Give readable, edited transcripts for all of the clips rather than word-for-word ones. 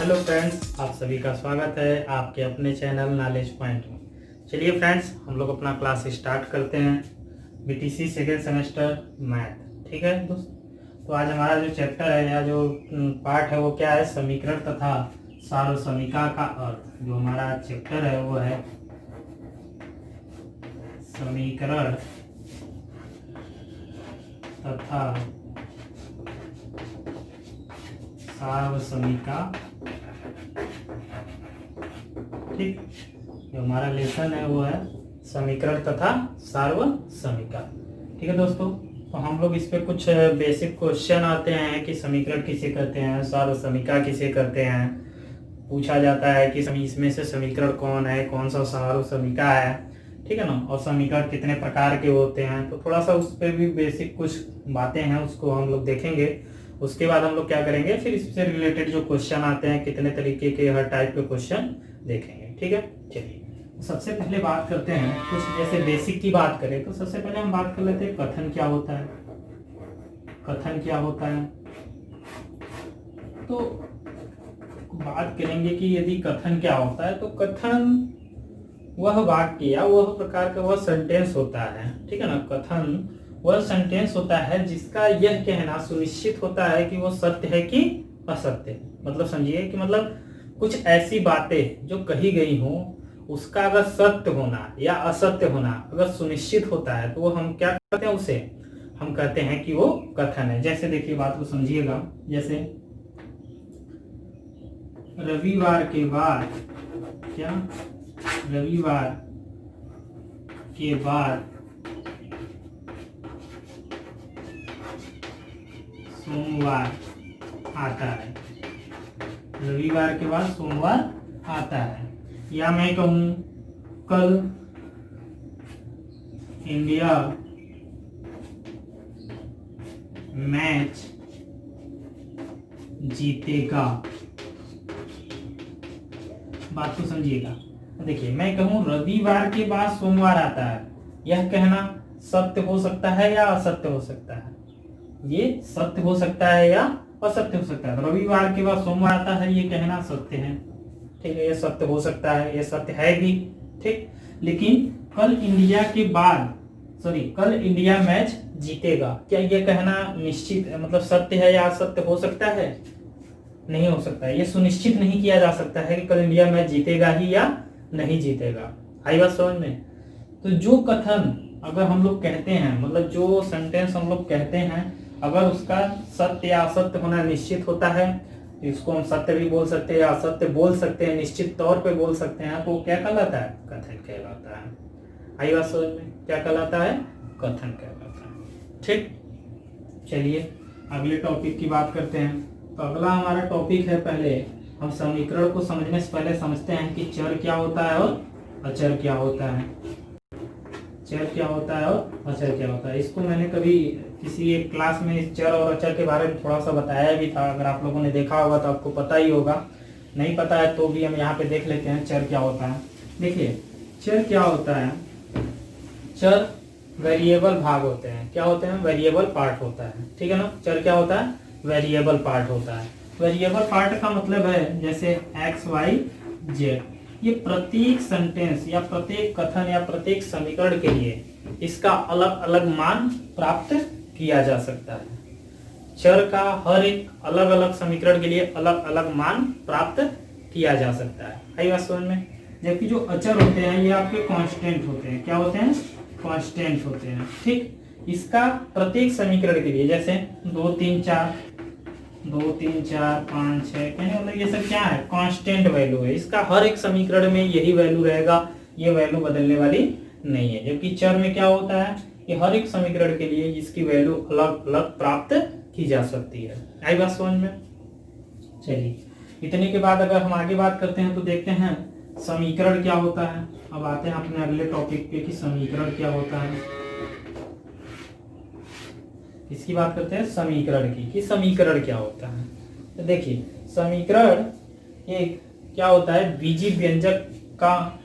Hello friends, आप सभी का स्वागत है आपके अपने चैनल नॉलेज पॉइंट में। चलिए फ्रेंड्स, हम लोग अपना क्लास स्टार्ट करते हैं। BTC second semester math. ठीक है दोस्त, तो आज हमारा जो चैप्टर है या जो पार्ट है वो क्या है? समीकरण तथा सार्वसमीका का अर्थ। जो हमारा चैप्टर है वो है समीकरण तथा सार्वसमीका। ठीक, जो हमारा लेसन है वो है समीकरण तथा सार्वसमीका। ठीक है दोस्तों, तो हम लोग इस पे कुछ बेसिक क्वेश्चन आते हैं कि समीकरण किसे कहते हैं, सार्वसमीका किसे कहते हैं। पूछा जाता है कि इसमें से समीकरण कौन है, कौन सा सार्वसमीका है। ठीक है ना, और समीकरण कितने प्रकार के होते हैं। तो थोड़ा सा उस पर भी बेसिक कुछ बातें हैं, उसको हम लोग देखेंगे। उसके बाद हम लोग क्या करेंगे, फिर इससे रिलेटेड जो क्वेश्चन आते हैं, कितने तरीके के हर टाइप के क्वेश्चन देखेंगे। ठीक है, चलिए सबसे पहले बात करते हैं कुछ जैसे बेसिक की बात करें तो सबसे पहले हम बात कर लेते हैं कथन क्या होता है। कथन क्या होता है, तो बात करेंगे कि यदि कथन क्या होता है, तो कथन वह वाक्य या वह प्रकार का वह सेंटेंस होता है। ठीक है ना, कथन वह सेंटेंस होता है जिसका यह कहना सुनिश्चित होता है कि वह सत्य है कि असत्य है। मतलब समझिए कि मतलब कुछ ऐसी बातें जो कही गई हो उसका अगर सत्य होना या असत्य होना अगर सुनिश्चित होता है तो वो हम क्या कहते हैं, उसे हम कहते हैं कि वो कथन है। जैसे देखिए, बात को समझिएगा। जैसे रविवार के बाद क्या, रविवार के बाद सोमवार आता है। रविवार के बाद सोमवार आता है। या मैं कहूं कल इंडिया मैच जीतेगा। बात को समझिएगा। देखिए, मैं कहूं रविवार के बाद सोमवार आता है, यह कहना सत्य हो सकता है या असत्य हो सकता है? ये सत्य हो सकता है या असत्य हो सकता है। तो रविवार के बाद सोमवार आता है, ये कहना सत्य है। ठीक है, ये सत्य हो सकता है, ये सत्य है भी। ठीक, लेकिन कल इंडिया मैच जीतेगा, क्या ये कहना निश्चित मतलब सत्य है या असत्य हो सकता है? नहीं हो सकता है। ये सुनिश्चित नहीं किया जा सकता है कि कल इंडिया मैच जीतेगा ही या नहीं जीतेगा। आई बात समझ में? तो जो कथन अगर हम लोग कहते हैं, मतलब जो सेंटेंस हम लोग कहते हैं, अगर उसका सत्य या असत्य होना निश्चित होता है, इसको हम सत्य भी बोल सकते हैं या असत्य बोल सकते हैं, निश्चित तौर पे बोल सकते हैं, तो क्या कहलाता है? कथन कहलाता है। आई बात समझ में? क्या कहलाता है? कथन कहलाता है। ठीक, चलिए अगले टॉपिक की बात करते हैं। तो अगला हमारा टॉपिक है, पहले हम समीकरण को समझने से पहले समझते हैं कि चर क्या होता है और अचर क्या होता है। चर क्या होता है और अचर क्या होता है, इसको मैंने कभी किसी एक क्लास में इस चर और अचर के बारे में थोड़ा सा बताया भी था। अगर आप लोगों ने देखा होगा तो आपको पता ही होगा, नहीं पता है तो भी हम यहाँ पे देख लेते हैं चर क्या होता है। देखिए, चर क्या होता है? चर वेरिएबल भाग होते हैं। क्या होते हैं? वेरिएबल पार्ट होता है। ठीक है ना, चर क्या होता है? वेरिएबल पार्ट होता है। वेरिएबल पार्ट का मतलब है जैसे एक्स वाई जेड, ये प्रत्येक सेंटेंस या प्रत्येक कथन या प्रत्येक समीकरण के लिए इसका अलग अलग मान प्राप्त किया जा सकता है। चर का हर एक अलग अलग समीकरण के लिए अलग अलग मान प्राप्त किया जा सकता है। आई बात समझ में? जबकि जो अचर होते हैं ये आपके कांस्टेंट होते हैं। क्या होते हैं? कांस्टेंट होते हैं। ठीक, इसका प्रत्येक समीकरण के लिए जैसे 2 3 4 5 6 कहने मतलब ये सब क्या है? कांस्टेंट वैल्यू है। इसका हर एक समीकरण में यही वैल्यू रहेगा, ये वैल्यू बदलने वाली नहीं है। जबकि चर में क्या होता है कि हर एक समीकरण के लिए इसकी वैल्यू अलग अलग प्राप्त की जा सकती है। आई बात समझ में? चलिए, इतने के बाद अगर हम आगे बात करते हैं तो देखते हैं समीकरण क्या होता है। अब आते हैं अपने अगले टॉपिक पे कि समीकरण क्या होता है। इसकी बात करते हैं समीकरण की, कि समीकरण क्या होता है। तो देखिए, समीकरण एक क्या होता है? बीजी व्यंजक का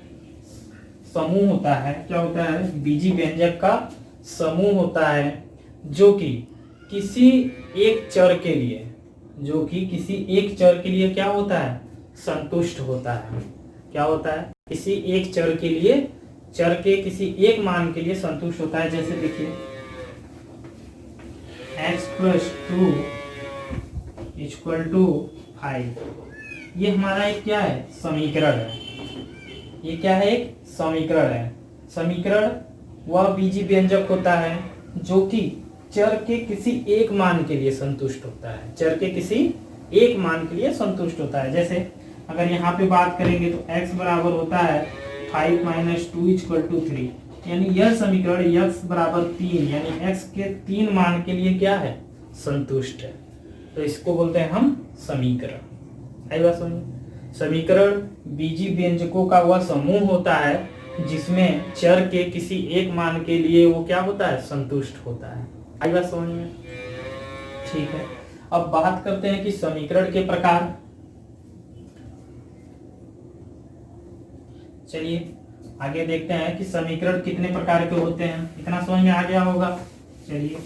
समूह होता है। क्या होता है? बीजी व्यंजक का समूह होता है जो कि किसी एक चर के लिए क्या होता है? संतुष्ट होता है। क्या होता है? किसी एक चर के लिए, चर के किसी एक मान के लिए संतुष्ट होता है। जैसे देखिए x + 2 = 5, ये हमारा एक क्या है? समीकरण है। ये क्या है? एक समीकरण है। समीकरण वह बीजीय व्यंजक होता है जो कि चर के किसी एक मान के लिए संतुष्ट होता है। चर के किसी एक मान के लिए संतुष्ट होता है। जैसे अगर यहाँ पे बात करेंगे तो x बराबर होता है 5 - 2 = 3, यानी यह समीकरण x बराबर 3 यानी x के 3 मान के लिए क्या है? संतुष्ट है। तो इसको बोलते हैं हम समीकरण। आई बात समझ? समीकरण बीजीय व्यंजकों का वह समूह होता है जिसमें चर के किसी एक मान के लिए वो क्या होता है? संतुष्ट होता है। आई बात समझ में? ठीक है, अब बात करते हैं कि समीकरण के प्रकार। चलिए आगे देखते हैं कि समीकरण कितने प्रकार के होते हैं। इतना समझ में आ गया होगा। चलिए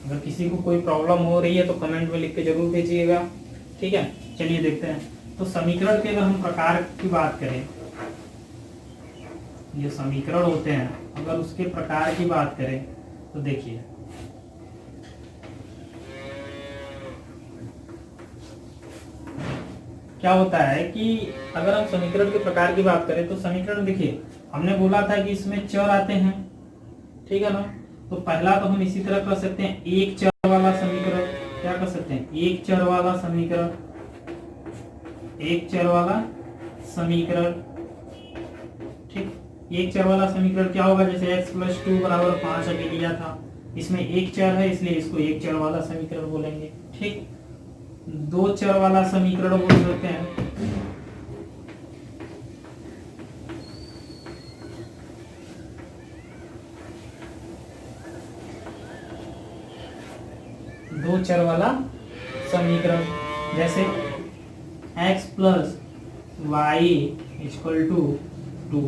अगर किसी को कोई प्रॉब्लम हो रही है तो कमेंट में लिख के जरूर भेजिएगा। ठीक है, चलिए देखते हैं। तो समीकरण के अगर हम प्रकार की बात करें, जो समीकरण होते हैं अगर उसके प्रकार की बात करें तो देखिए क्या होता है कि अगर हम समीकरण के प्रकार की बात करें तो समीकरण देखिए हमने बोला था कि इसमें चर आते हैं। ठीक है ना? तो पहला तो हम इसी तरह कर सकते हैं एक चर वाला समीकरण। क्या कर सकते हैं? एक चर वाला समीकरण। एक चर वाला समीकरण। ठीक, एक चर वाला समीकरण क्या होगा? जैसे x + 2 = 5 अभी लिया था, इसमें एक चर है इसलिए इसको एक चर वाला समीकरण बोलेंगे। ठीक, दो चर वाला समीकरण बोल सकते हैं। दो चर वाला समीकरण जैसे x + y = 2,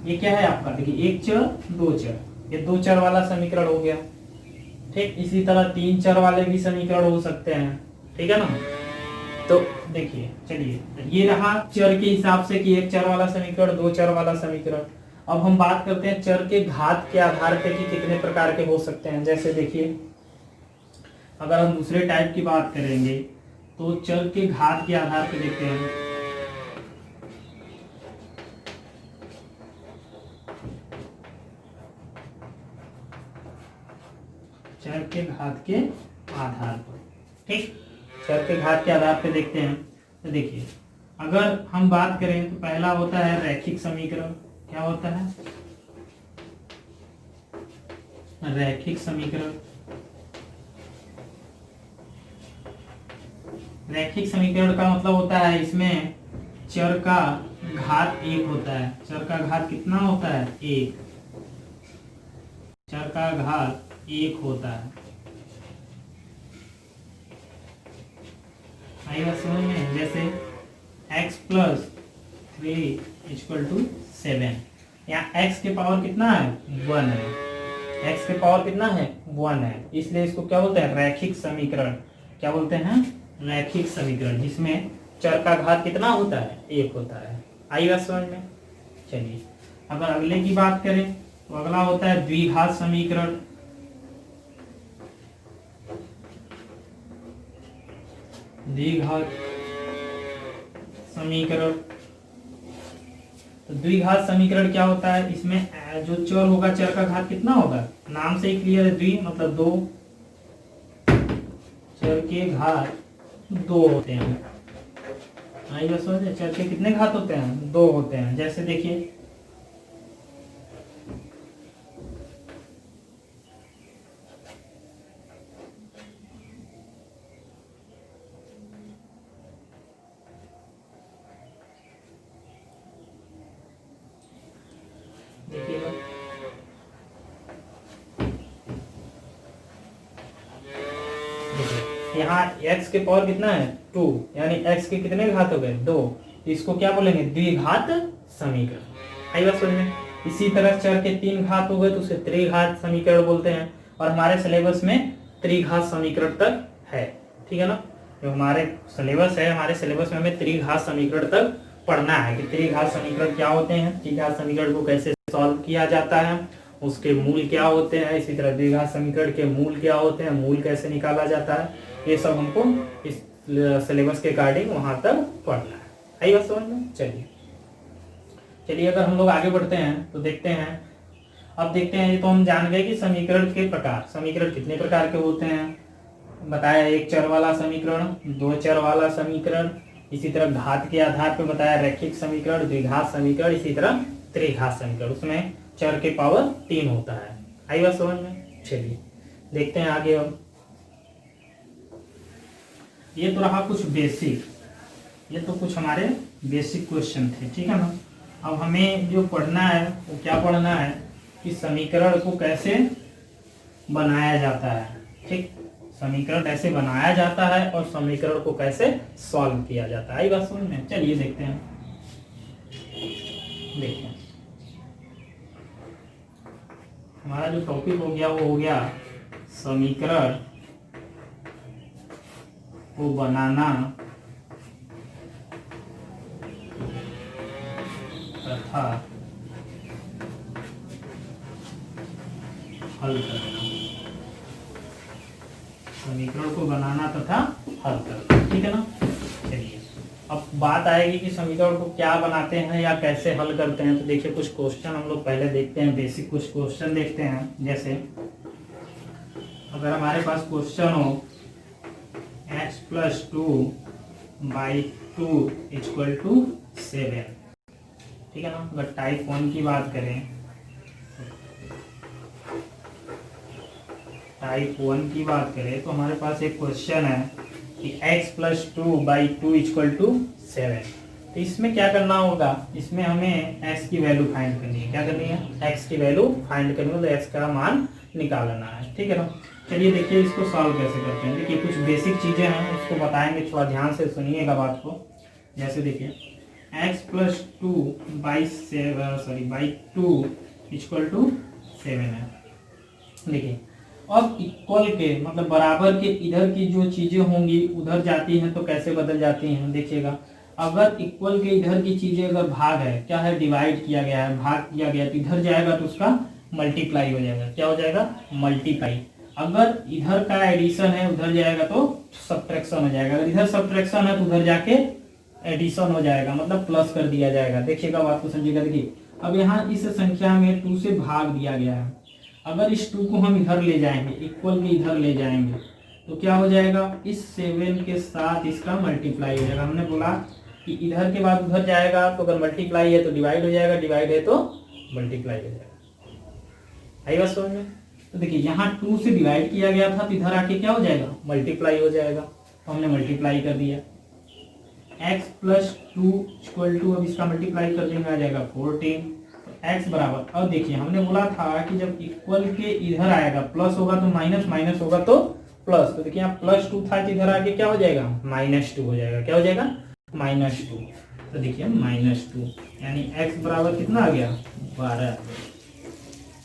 ये क्या है आपका? देखिए एक चर दो चर, ये दो चर वाला समीकरण हो गया। ठीक, इसी तरह तीन चर वाले भी समीकरण हो सकते हैं। ठीक है ना? तो देखिए चलिए ये रहा चर के हिसाब से कि एक चर वाला समीकरण, दो चर वाला समीकरण। अब हम बात करते हैं चर के घात के आधार पे कि कितने प्रकार के हो सकते हैं। जैसे देखिए अगर हम दूसरे टाइप की बात करेंगे तो चर के घात के आधार पे देखते हैं। चर के घात के आधार पर, ठीक, चर के घात के आधार पे देखते हैं। तो देखिए अगर हम बात करें तो पहला होता है रैखिक समीकरण। क्या होता है? रैखिक समीकरण। रैखिक समीकरण का मतलब होता है इसमें चर का घात एक होता है। चर का घात कितना होता है? एक। चर का घात एक होता है। आई बात समझ में? जैसे x + 3 = 7, यहाँ x के पावर कितना है? 1 है। x के पावर कितना है? 1 है, इसलिए इसको क्या बोलते हैं? रैखिक समीकरण। क्या बोलते हैं? रैखिक समीकरण, जिसमें चर का घात कितना होता है? एक होता है। आई बात समझ में? चलिए अगर अगले की बात करें तो अगला होता है द्विघात समीकरण। द्विघात समीकरण। तो द्विघात समीकरण क्या होता है? इसमें जो चर होगा चर का घात कितना होगा? नाम से ही क्लियर है, द्वि मतलब दो। चर के घात दो होते हैं। आई बात समझे? चर के कितने घात होते हैं? दो होते हैं। जैसे देखिए देखिएगा यहाँ x के पावर कितना है? 2, यानी x के कितने घात हो गए? 2। तो इसको क्या बोलेंगे? द्विघात समीकरण। आई बात समझ में? इसी तरह चर के 3 घात हो गए तो उसे त्रिघात समीकरण बोलते हैं। और हमारे सिलेबस में त्रिघात समीकरण तक है। ठीक है ना, जो हमारे सिलेबस है, हमारे सिलेबस में हमें त्रिघात समीकरण तक पढ़ना है कि त्रिघात समीकरण क्या होते हैं, त्रिघात समीकरण को कैसे सॉल्व किया जाता है, उसके मूल क्या होते हैं, इसी तरह द्विघात समीकरण के मूल क्या होते हैं, मूल कैसे निकाला जाता है, ये सब हमको इस सिलेबस के अकॉर्डिंग वहां तक पढ़ना है। आई बात समझ में? चलिए अगर हम लोग आगे बढ़ते हैं तो देखते हैं, अब देखते हैं, ये तो हम जान गए कि समीकरण के प्रकार, समीकरण कितने प्रकार के होते हैं बताया, एक चर वाला समीकरण, दो चर वाला समीकरण, इसी तरह घात के आधार पर बताया रैखिक समीकरण, द्विघात समीकरण, इसी तरह त्रिघात समीकरण, उसमें चर के पावर 3 होता है। आई बात समझ में? चलिए देखते हैं आगे। अब ये तो रहा कुछ बेसिक, ये तो कुछ हमारे बेसिक क्वेश्चन थे। ठीक है ना, अब हमें जो पढ़ना है वो क्या पढ़ना है कि समीकरण को कैसे बनाया जाता है। ठीक, समीकरण कैसे बनाया जाता है और समीकरण को कैसे सॉल्व किया जाता है। आई बात समझ में? चलिए देखते हैं। देखते हैं हमारा जो टॉपिक हो गया वो हो गया समीकरण को बनाना तथा हल करना, समीकरण को बनाना तथा हल करना। ठीक है ना, चलिए अब बात आएगी कि समीकरण को क्या बनाते हैं या कैसे हल करते हैं। तो देखिए कुछ क्वेश्चन हम लोग पहले देखते हैं, बेसिक कुछ क्वेश्चन देखते हैं। जैसे अगर हमारे पास क्वेश्चन हो x + 2/2 = 7, ठीक है ना, अगर टाइप 1 की बात करें, टाइप 1 की बात करें तो हमारे पास एक क्वेश्चन है कि x + 2/2 = 7। तो इसमें क्या करना होगा, इसमें हमें x की वैल्यू फाइंड करनी है। क्या करनी है? x की वैल्यू फाइंड करनी है, तो x का मान निकालना है। ठीक है ना, चलिए देखिए इसको सॉल्व कैसे करते हैं। देखिए कुछ बेसिक चीजें हैं उसको बताएंगे, थोड़ा ध्यान से सुनिएगा बात को। जैसे देखिए x + 2/2 = 7 है। देखिए अब इक्वल के मतलब बराबर के इधर की जो चीजें होंगी उधर जाती हैं तो कैसे बदल जाती हैं। देखिएगा अगर इक्वल के इधर की चीजें अगर भाग है, क्या है, डिवाइड किया गया है, भाग किया गया, तो इधर जाएगा तो उसका मल्टीप्लाई हो जाएगा। क्या हो जाएगा? मल्टीप्लाई। अगर इधर का एडिशन है उधर जाएगा तो सब्ट्रैक्शन हो जाएगा, अगर इधर सब्ट्रैक्शन है तो उधर जाके एडिशन हो जाएगा, मतलब प्लस कर दिया जाएगा। देखिएगा बात को समझिएगा। देखिए अब यहाँ इस संख्या में 2 से भाग दिया गया है, अगर इस 2 को हम इधर ले जाएंगे, इक्वल के इधर ले जाएंगे तो क्या हो जाएगा, इस 7 के साथ इसका मल्टीप्लाई हो जाएगा। हमने बोला कि इधर के बाद उधर जाएगा तो अगर मल्टीप्लाई है तो डिवाइड हो जाएगा, डिवाइड है तो मल्टीप्लाई हो जाएगा। आई बात समझ में? तो देखिए यहाँ 2 से डिवाइड किया गया था तो इधर आके क्या हो जाएगा, मल्टीप्लाई हो जाएगा। तो हमने मल्टीप्लाई कर दिया, x + 2 = अब इसका मल्टीप्लाई कर देंगे, आ जाएगा 14। x बराबर, अब देखिए हमने बोला था कि जब इक्वल के इधर आएगा प्लस होगा तो माइनस, माइनस होगा तो प्लस। तो देखिए यहाँ +2 था तो इधर आके क्या हो जाएगा, -2 हो जाएगा। क्या हो जाएगा? -2। तो देखिए -2 यानी x बराबर कितना आ गया, 12।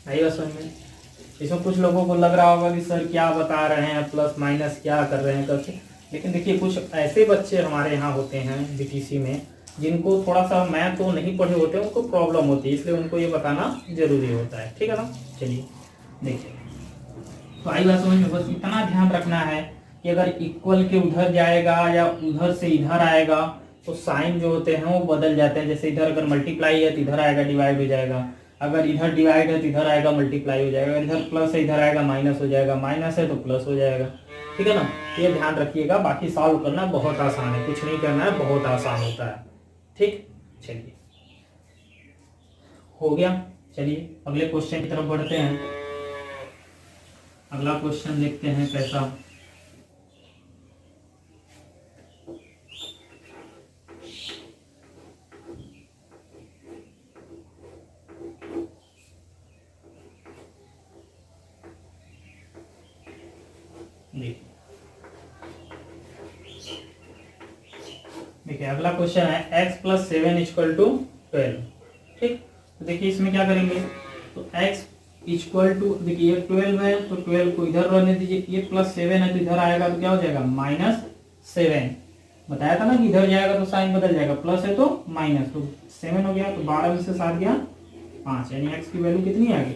आइए समझ में? इसमें कुछ लोगों को लग रहा होगा कि सर क्या बता रहे हैं, प्लस माइनस क्या कर रहे हैं करके, लेकिन देखिए कुछ ऐसे बच्चे हमारे यहाँ होते हैं बीटीसी में जिनको थोड़ा सा मैथ तो नहीं पढ़े होते, उनको प्रॉब्लम होती है, इसलिए उनको ये बताना जरूरी होता है। ठीक है ना, चलिए देखिए तो आई बात समझ में, बस इतना ध्यान रखना है कि अगर इक्वल के उधर जाएगा या उधर से इधर आएगा तो साइन जो होते हैं वो बदल जाते हैं। जैसे इधर अगर मल्टीप्लाई है तो इधर आएगा डिवाइड हो जाएगा, अगर इधर डिवाइड है तो इधर आएगा मल्टीप्लाई हो जाएगा, अगर इधर प्लस है इधर आएगा माइनस हो जाएगा, माइनस है तो प्लस हो जाएगा। ठीक है ना, ये ध्यान रखिएगा। बाकी सॉल्व करना बहुत आसान है, कुछ नहीं करना है, बहुत आसान होता है। ठीक, चलिए हो गया। चलिए अगले क्वेश्चन की तरफ बढ़ते हैं। अगला क्वेश्चन देखते हैं कैसा। देखिए अगला क्वेश्चन है x + 7 = 12। ठीक, तो देखिए इसमें क्या करेंगे, तो x इक्वल टू, देखिए 12 है तो 12 को इधर रहने दीजिए, ये +7 है तो इधर आएगा तो क्या हो जाएगा -7। बताया था ना कि इधर जाएगा तो साइन बदल जाएगा, प्लस है तो माइनस, तो 7 हो गया, तो 12 में से 7 गया 5, यानी x की वैल्यू कितनी आ गई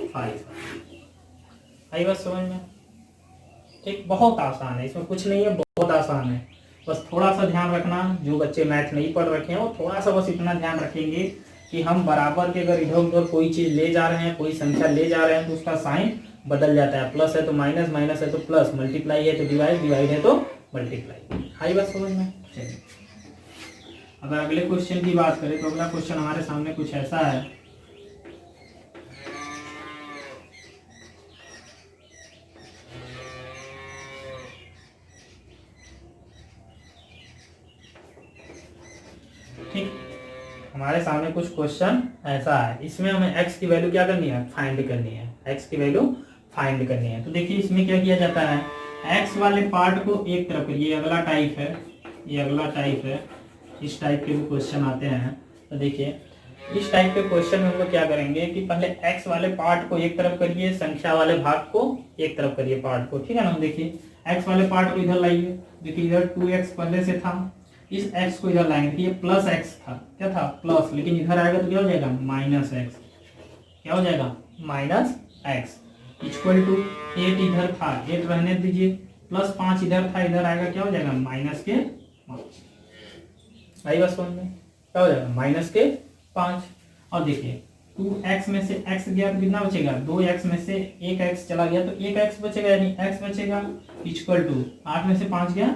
5। आई बात समझ में? ठीक, बहुत आसान है, इसमें कुछ नहीं है, बहुत आसान है। बस थोड़ा सा ध्यान रखना, जो बच्चे मैथ नहीं पढ़ रखे हैं वो थोड़ा सा बस इतना ध्यान रखेंगे कि हम बराबर के अगर इधर उधर कोई चीज ले जा रहे हैं, कोई संख्या ले जा रहे हैं तो उसका साइन बदल जाता है, प्लस है तो माइनस, माइनस है तो प्लस, मल्टीप्लाई है तो डिवाइड, डिवाइड है तो मल्टीप्लाई। आई बात समझ में? चलिए, अगर अगले क्वेश्चन की बात करें तो अगला क्वेश्चन हमारे सामने कुछ ऐसा है। ठीक, हमारे सामने कुछ क्वेश्चन ऐसा है, इसमें हमें x की वैल्यू क्या करनी है, फाइंड करनी है, x की वैल्यू फाइंड करनी है। तो देखिए इसमें क्या किया जाता है, x वाले पार्ट को एक तरफ, ये अगला टाइप है, ये अगला टाइप है, इस टाइप के भी क्वेश्चन आते हैं। तो देखिए इस टाइप के क्वेश्चन में हम लोग क्या करेंगे कि पहले x वाले पार्ट को एक तरफ करिए, संख्या वाले भाग को एक तरफ करिए पार्ट को, ठीक है ना। देखिए x वाले पार्ट को इधर लाइए, देखिए इधर 2x पहले से था, इस x को इधर लाएंगे, ये प्लस x था, क्या था प्लस, लेकिन इधर आएगा तो क्या हो जाएगा -x, क्या हो जाएगा -x, इक्वल टू 8 इधर था, 8 रहने दीजिए, +5 इधर था, इधर आएगा क्या हो जाएगा -5। आई बात समझ में? क्या हो जाएगा -5। और देखिए 2x में से x गया तो कितना बचेगा, 2x में से 1x चला गया तो 1x बचेगा, यानी x बचेगा, इक्वल टू 8 में से 5 गया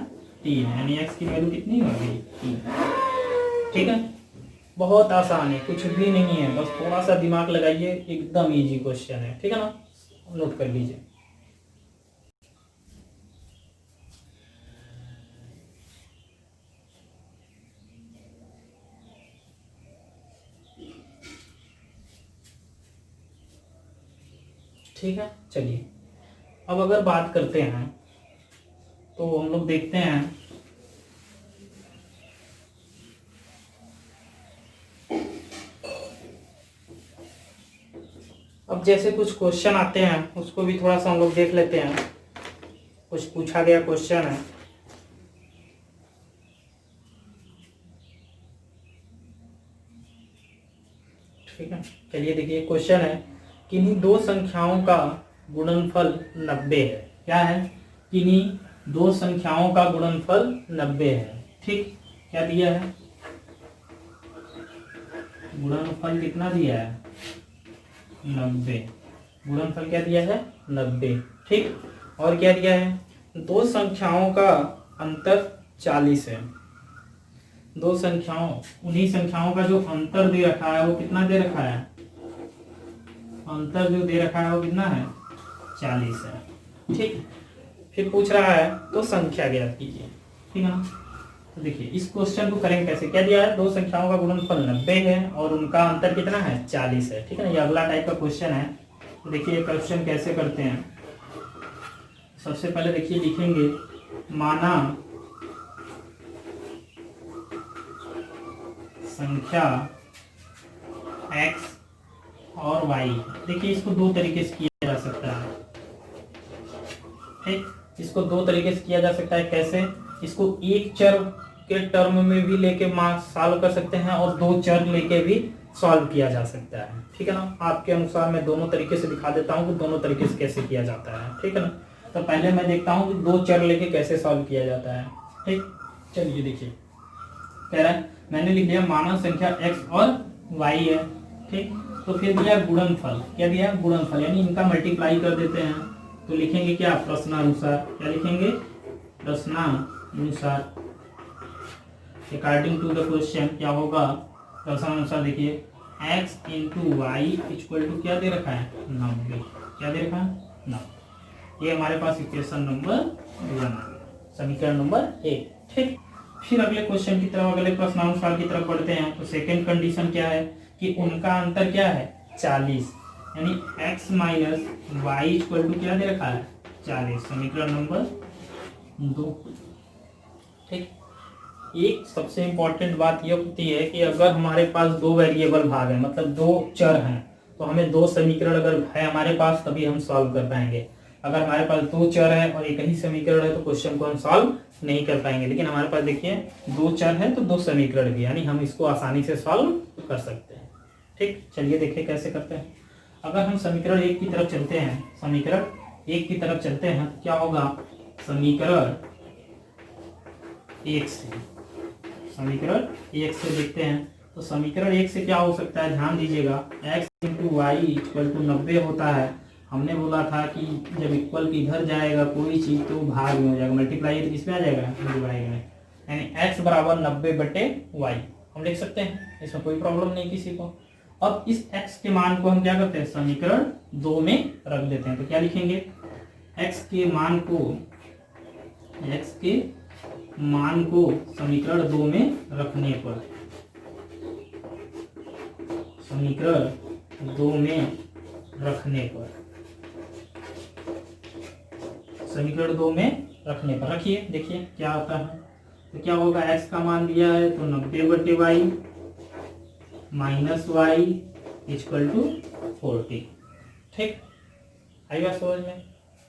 3, यानी x की वैल्यू कितनी हो गई 3। ठीक है, बहुत आसान है, कुछ भी नहीं है, बस थोड़ा सा दिमाग लगाइए, एकदम इजी क्वेश्चन है, ठीक है ना, नोट कर लीजिए। ठीक है, चलिए अब अगर बात करते हैं तो हम लोग देखते हैं, अब जैसे कुछ क्वेश्चन आते हैं उसको भी थोड़ा सा हम लोग देख लेते हैं। कुछ पूछा गया क्वेश्चन है, ठीक है, चलिए देखिए क्वेश्चन है, किन्हीं दो संख्याओं का गुणनफल 90 है। क्या है, किन्हीं दो संख्याओं का गुणनफल 90 है। ठीक, क्या दिया है, गुणनफल कितना दिया है 90, गुणनफल क्या दिया है 90। ठीक, और क्या दिया है, दो संख्याओं का अंतर 40 है। दो संख्याओं, उन्हीं संख्याओं का जो अंतर दे रखा है वो कितना दे रखा है, अंतर जो दे रखा है वो कितना है 40 है। ठीक, फिर पूछ रहा है तो संख्या ज्ञात कीजिए, ठीक है ना। तो देखिए इस क्वेश्चन को करेंगे कैसे, क्या दिया है, दो संख्याओं का गुणनफल 90 है और उनका अंतर कितना है 40 है। ठीक है ना, ये अगला टाइप का क्वेश्चन है। तो देखिए ये क्वेश्चन कैसे करते हैं, सबसे पहले देखिए लिखेंगे, माना संख्या x और y। देखिए इसको दो तरीके से किया जा सकता है। ठीक, इसको दो तरीके से किया जा सकता है। कैसे, इसको एक चर के टर्म में भी लेके सॉल्व कर सकते हैं और दो चर लेके भी सॉल्व किया जा सकता है। ठीक है ना, आपके अनुसार मैं दोनों तरीके से दिखा देता हूँ कि दोनों तरीके से कैसे किया जाता है। ठीक है ना, तो पहले मैं देखता हूँ कि दो चर लेके कैसे सॉल्व किया जाता है। ठीक, चलिए देखिए, कह रहा है मैंने लिख दिया मानव संख्या x और y है। ठीक, तो फिर दिया गुणनफल, क्या दिया गुणनफल, यानी इनका मल्टीप्लाई कर देते हैं। तो लिखेंगे क्या, प्रश्नानुसार, क्या लिखेंगे प्रश्नानुसार, अकॉर्डिंग टू द क्वेश्चन क्या होगा, प्रश्नानुसार देखिए x into y equal to क्या दे रखा है 90, क्या दे रखा है 90। ये हमारे पास इक्वेशन नंबर 1 आ गया, समीकरण नंबर 1। ठीक, फिर अगले क्वेश्चन की तरफ, अगले प्रश्नानुसार की तरफ बढ़ते हैं। तो सेकंड कंडीशन क्या है कि उनका अंतर क्या है 40, यानी x minus y equal to क्या दे रखा है 40, समीकरण नंबर 2। ठीक, एक सबसे इंपॉर्टेंट बात यह होती है कि अगर हमारे पास दो वेरिएबल भाग हैं, मतलब दो चर हैं, तो हमें दो समीकरण अगर है हमारे पास तभी हम सॉल्व कर पाएंगे। अगर हमारे पास दो चर है और एक ही समीकरण है तो क्वेश्चन को हम सॉल्व नहीं कर पाएंगे। लेकिन हमारे पास देखिए दो चर है तो दो समीकरण भी, यानी हम इसको आसानी से सॉल्व कर सकते हैं। ठीक, चलिए देखिए कैसे करते हैं। अगर हम समीकरण एक की तरफ चलते हैं, समीकरण एक की तरफ चलते हैं तो क्या होगा, समीकरण एक से, समीकरण एक से देखते हैं तो समीकरण एक से क्या हो सकता है, ध्यान दीजिएगा, x into y equal to 90 होता है। हमने बोला था कि जब इक्वल की इधर जाएगा कोई चीज तो भाग में हो जाएगा, मल्टीप्लाई तो किसमें आ जाएगा, डिवाइड में, यानी x बराबर 90/y हम लिख सकते हैं, इसमें कोई प्रॉब्लम नहीं किसी को। अब इस x के मान को हम क्या करते हैं, समीकरण 2 में रख देते हैं। तो क्या लिखेंगे, x के मान को समीकरण 2 में रखने पर, समीकरण 2 में रखने पर, समीकरण 2 में रखने पर रखिए, देखिए क्या आता है। तो क्या होगा, x का मान दिया है तो 90/y minus y equal to 40। ठीक, आई बात समझ में।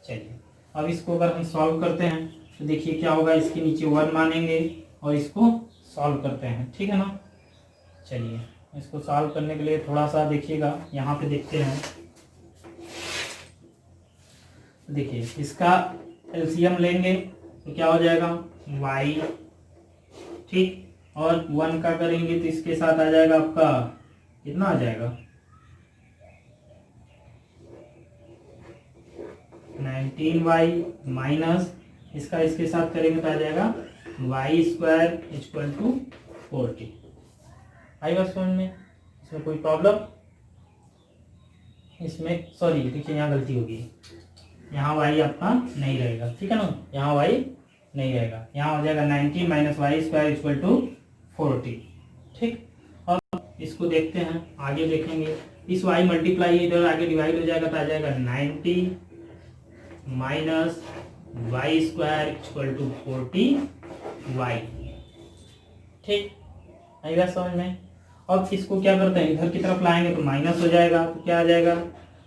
चलिए अब इसको अगर हम सॉल्व करते हैं तो देखिए क्या होगा, इसके नीचे 1 मानेंगे और इसको सॉल्व करते हैं, ठीक है ना। चलिए इसको सॉल्व करने के लिए थोड़ा सा देखिएगा, यहाँ पे देखते हैं। देखिए इसका एलसीएम लेंगे तो क्या हो जाएगा, y, ठीक, और 1 का करेंगे तो इसके साथ आ जाएगा आपका, कितना आ जाएगा, 19y माइनस इसका इसके साथ करेंगे तो आ जाएगा y² इक्वल टू 40। आई बात समझ में, इसमें कोई प्रॉब्लम, इसमें सॉरी देखिए यहाँ गलती होगी, यहाँ y आपका नहीं रहेगा, ठीक है ना, यहाँ y नहीं रहेगा, यहाँ हो जाएगा 19 माइनस y² इक्वल टू 40। ठीक, अब इसको देखते हैं, आगे देखेंगे, इस y मल्टीप्लाई इधर आगे डिवाइड हो जाएगा तो आ जाएगा 90 minus y² equal to 40y। ठीक, आई बात समझ में। अब इसको क्या करते हैं, इधर की तरफ लाएंगे तो माइनस हो जाएगा, तो क्या आ जाएगा,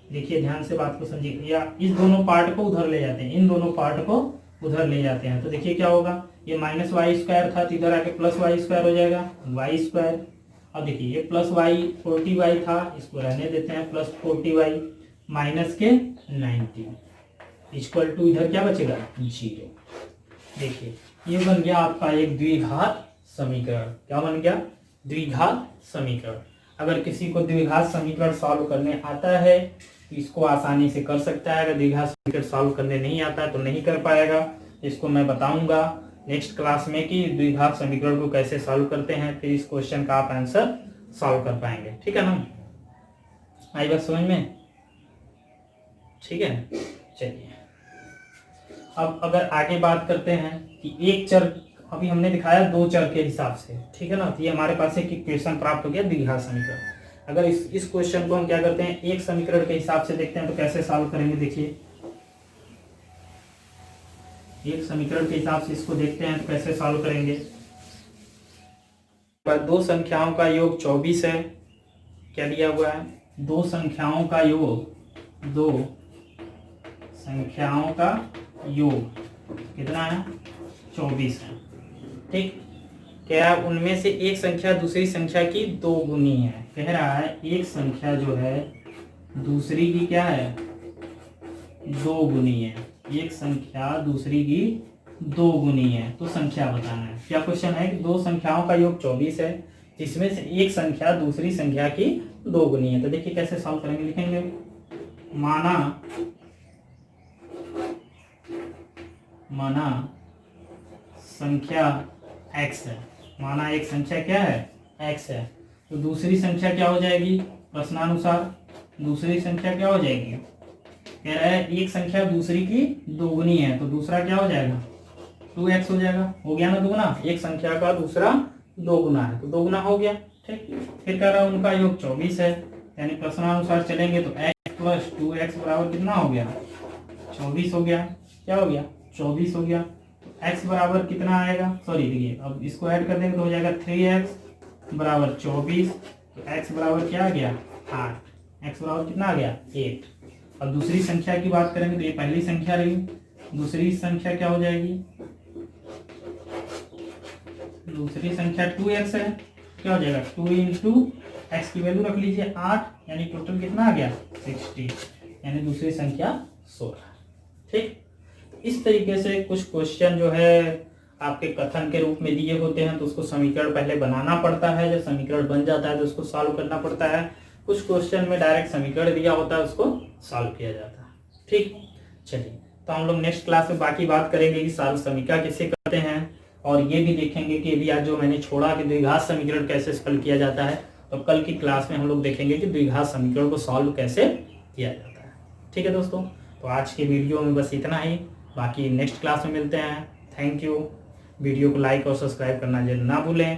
देखिए ध्यान से बात को समझिए, या इस दोनों पार्ट को उधर ले जाते हैं, इन दोनों पार्ट को उधर ले जाते हैं। तो देखिए क्या होगा, ये माइनस y² था तो इधर आके प्लस y² हो जाएगा, y²। अब देखिए ये प्लस y 40y था, इसको रहने देते हैं, प्लस 40y माइनस के 90 इक्वल टू इधर क्या बचेगा, 0। देखिए ये बन गया आपका एक द्विघात समीकरण। क्या बन गया, द्विघात समीकरण। अगर किसी को द्विघात समीकरण सॉल्व करने आता है तो इसको आसानी से कर सकता है, अगर द्विघात समीकरण सॉल्व करने नहीं आता है तो नहीं कर पाएगा। इसको मैं बताऊंगा नेक्स्ट क्लास में कि द्विघात समीकरण को कैसे सॉल्व करते हैं, फिर इस क्वेश्चन का आप आंसर सॉल्व कर पाएंगे, ठीक है ना। आई बात समझ में, ठीक है। चलिए अब अगर आगे बात करते हैं कि एक चर, अभी हमने दिखाया दो चर के हिसाब से, ठीक है ना, तो ये हमारे पास एक इक्वेशन प्राप्त हो गया द्विघात समीकरण। अगर इस क्वेश्चन को हम क्या करते हैं, एक समीकरण के हिसाब से देखते हैं तो कैसे सॉल्व करेंगे। देखिए एक समीकरण के हिसाब से इसको देखते हैं तो कैसे सॉल्व करेंगे। दो संख्याओं का योग 24 है, क्या दिया हुआ है, दो संख्याओं का योग, दो संख्याओं का योग कितना है, 24 है। ठीक, क्या उनमें से एक संख्या दूसरी संख्या की दो गुनी है। कह रहा है एक संख्या जो है दूसरी की क्या है, दो गुनी है, एक संख्या दूसरी की दो गुनी है, तो संख्या बताना है। क्या क्वेश्चन है कि दो संख्याओं का योग 24 है जिसमें से एक संख्या दूसरी संख्या की दो गुनी है। तो देखिए कैसे सॉल्व करेंगे, लिखेंगे माना संख्या x है, माना एक संख्या क्या है, x है, तो दूसरी संख्या क्या हो जाएगी, प्रश्नानुसार दूसरी संख्या क्या हो जाएगी, कह रहा है एक संख्या दूसरी की दोगुनी है, तो दूसरा क्या हो जाएगा, 2x हो जाएगा। हो गया ना दोगुना, एक संख्या का दूसरा दोगुना है तो दोगुना हो गया। ठीक, फिर कह रहा है उनका योग 24 है, यानी प्रश्नानुसार चलेंगे तो x प्लस 2x बराबर कितना हो गया, 24 हो गया। क्या हो गया, 24 हो गया। x बराबर कितना आएगा, सॉरी देखिए अब इसको ऐड कर देंगे तो हो जाएगा 3x बराबर 24, तो x बराबर क्या आ गया, 8, x बराबर कितना आ गया 8। और दूसरी संख्या की बात करेंगे तो ये पहली संख्या रही, दूसरी संख्या क्या हो जाएगी, दूसरी संख्या 2x है, क्या हो जाएगा 2 इंटू एक्स की वैल्यू रख लीजिए 8, यानी टोटल कितना आ गया 60, यानी दूसरी संख्या 16। ठीक, इस तरीके से कुछ क्वेश्चन जो है आपके कथन के रूप में दिए होते हैं, तो उसको समीकरण पहले बनाना पड़ता है, जब समीकरण बन जाता है तो उसको सॉल्व करना पड़ता है। कुछ क्वेश्चन में डायरेक्ट समीकरण दिया होता है, उसको सॉल्व किया जाता है। ठीक, चलिए तो हम लोग नेक्स्ट क्लास में बाकी बात करेंगे कि सार्व समीकरण किसे कहते हैं, और ये भी देखेंगे कि अभी आज जो मैंने छोड़ा कि द्विघात समीकरण कैसे हल किया जाता है, तो कल की क्लास में हम लोग देखेंगे कि द्विघात समीकरण को सॉल्व कैसे किया जाता है। ठीक है दोस्तों, तो आज के वीडियो में बस इतना ही, बाकी नेक्स्ट क्लास में मिलते हैं। Thank you. वीडियो को लाइक और सब्सक्राइब करना ना भूलें।